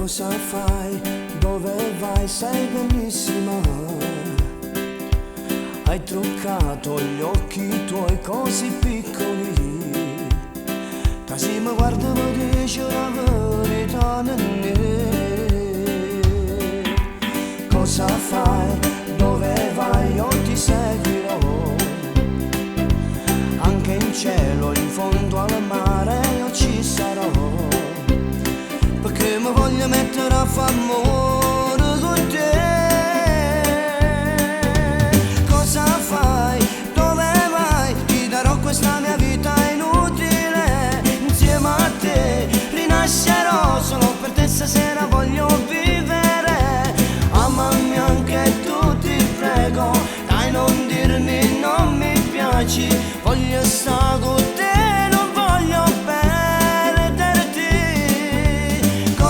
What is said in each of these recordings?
Cosa fai? Dove vai? Sei bellissima. Hai truccato gli occhi tuoi così piccoli. Così mi guarda e mi dice la verità nelle. Cosa fai? Dove vai? Io ti seguirò. Anche in cielo, in fondo al mare io ci sarò. Perché mi voglio mettere a fare amore con te. Cosa fai? Dove vai? Ti darò questa mia vita inutile. Insieme a te rinascerò. Solo per te stasera voglio vivere. Amami anche tu, ti prego. Dai, non dirmi non mi piaci. Voglio stare con te.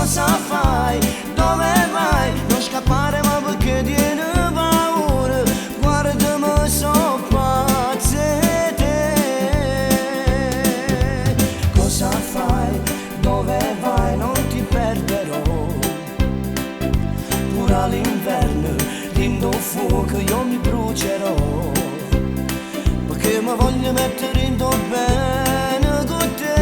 Cosa fai? Dove vai? Non scappare ma perché tieni paura. Guardami, so pazza te. Cosa fai? Dove vai? Non ti perderò. Pure all'inverno, dentro fuoco io mi brucerò. Perché mi voglio mettere in tuo bene con te.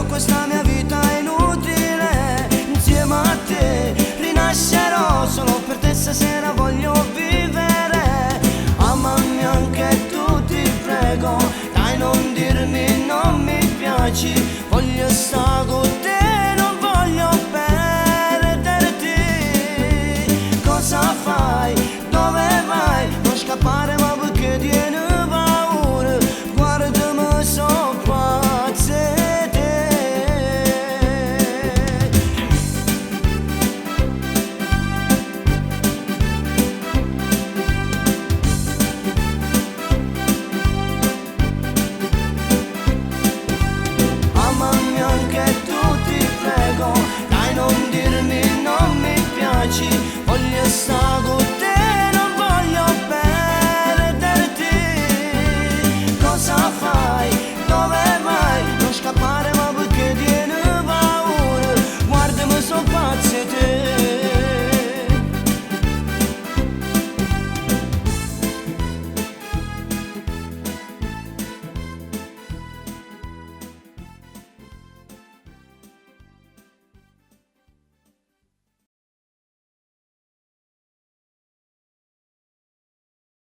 Questa mia vita è inutile, insieme a te rinascerò. Solo per te stasera voglio vivere. Amami anche tu, ti prego. Dai, non dirmi non mi piaci. Voglio stare con te, non voglio perderti. Cosa fai? Dove vai? Non scappare